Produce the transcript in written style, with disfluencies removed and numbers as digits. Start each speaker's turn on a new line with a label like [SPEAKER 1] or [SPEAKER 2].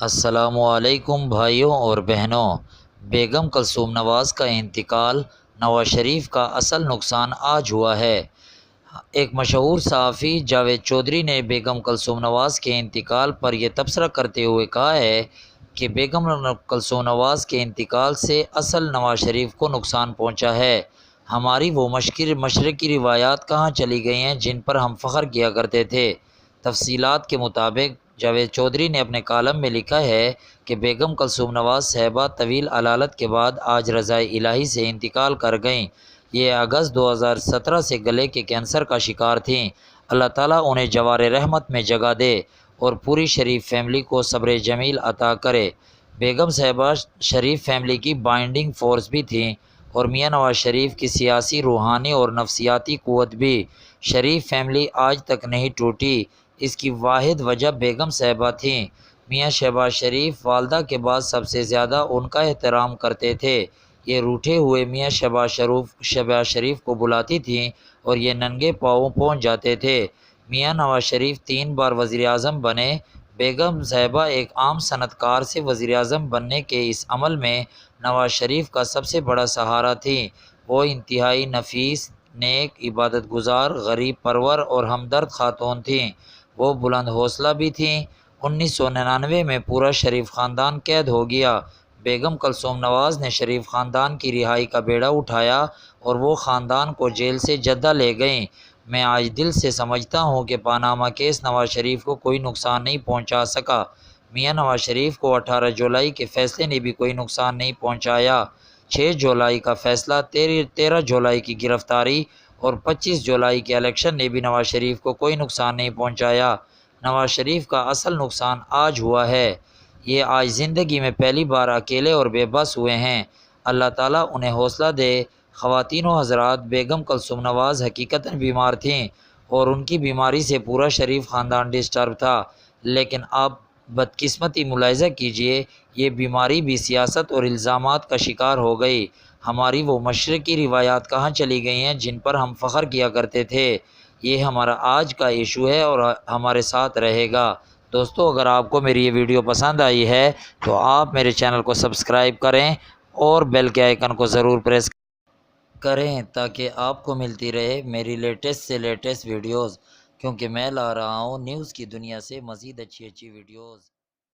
[SPEAKER 1] السلام علیکم بھائیوں اور بہنوں۔ بیگم کلثوم نواز کا انتقال، نواز شریف کا اصل نقصان آج ہوا ہے۔ ایک مشہور صحافی جاوید چودھری نے بیگم کلثوم نواز کے انتقال پر یہ تبصرہ کرتے ہوئے کہا ہے کہ بیگم کلثوم نواز کے انتقال سے اصل نواز شریف کو نقصان پہنچا ہے۔ ہماری وہ مشرقی روایات کہاں چلی گئی ہیں جن پر ہم فخر کیا کرتے تھے؟ تفصیلات کے مطابق جاوید چودھری نے اپنے کالم میں لکھا ہے کہ بیگم کلثوم نواز صاحبہ طویل علالت کے بعد آج رضائے الہی سے انتقال کر گئیں۔ یہ اگست 2017 سے گلے کے کینسر کا شکار تھیں۔ اللہ تعالیٰ انہیں جوار رحمت میں جگہ دے اور پوری شریف فیملی کو صبر جمیل عطا کرے۔ بیگم صاحبہ شریف فیملی کی بائنڈنگ فورس بھی تھیں اور میاں نواز شریف کی سیاسی، روحانی اور نفسیاتی قوت بھی۔ شریف فیملی آج تک نہیں ٹوٹی، اس کی واحد وجہ بیگم صاحبہ تھیں۔ میاں شہباز شریف والدہ کے بعد سب سے زیادہ ان کا احترام کرتے تھے۔ یہ روٹھے ہوئے میاں شہباز شریف کو بلاتی تھیں اور یہ ننگے پاؤں پہنچ جاتے تھے۔ میاں نواز شریف 3 بار وزیر اعظم بنے۔ بیگم صاحبہ ایک عام صنعت کار سے وزیر اعظم بننے کے اس عمل میں نواز شریف کا سب سے بڑا سہارا تھیں۔ وہ انتہائی نفیس، نیک، عبادت گزار، غریب پرور اور ہمدرد خاتون تھیں۔ وہ بلند حوصلہ بھی تھیں۔ 1999 میں پورا شریف خاندان قید ہو گیا۔ بیگم کلثوم نواز نے شریف خاندان کی رہائی کا بیڑا اٹھایا اور وہ خاندان کو جیل سے جدہ لے گئیں۔ میں آج دل سے سمجھتا ہوں کہ پاناما کیس نواز شریف کو کوئی نقصان نہیں پہنچا سکا۔ میاں نواز شریف کو 18 جولائی کے فیصلے نے بھی کوئی نقصان نہیں پہنچایا۔ 6 جولائی کا فیصلہ، 13 جولائی کی گرفتاری اور 25 جولائی کے الیکشن نے بھی نواز شریف کو کوئی نقصان نہیں پہنچایا۔ نواز شریف کا اصل نقصان آج ہوا ہے۔ یہ آج زندگی میں پہلی بار اکیلے اور بے بس ہوئے ہیں۔ اللہ تعالیٰ انہیں حوصلہ دے۔ خواتین و حضرات، بیگم کلثوم نواز حقیقتاً بیمار تھیں اور ان کی بیماری سے پورا شریف خاندان ڈسٹرب تھا، لیکن آپ بدقسمتی ملاحظہ کیجئے، یہ بیماری بھی سیاست اور الزامات کا شکار ہو گئی۔ ہماری وہ مشرقی روایات کہاں چلی گئی ہیں جن پر ہم فخر کیا کرتے تھے؟ یہ ہمارا آج کا ایشو ہے اور ہمارے ساتھ رہے گا۔ دوستو، اگر آپ کو میری یہ ویڈیو پسند آئی ہے تو آپ میرے چینل کو سبسکرائب کریں اور بیل کے آئیکن کو ضرور پریس کریں تاکہ آپ کو ملتی رہے میری لیٹسٹ سے لیٹسٹ ویڈیوز، کیونکہ میں لا رہا ہوں نیوز کی دنیا سے مزید اچھی ویڈیوز۔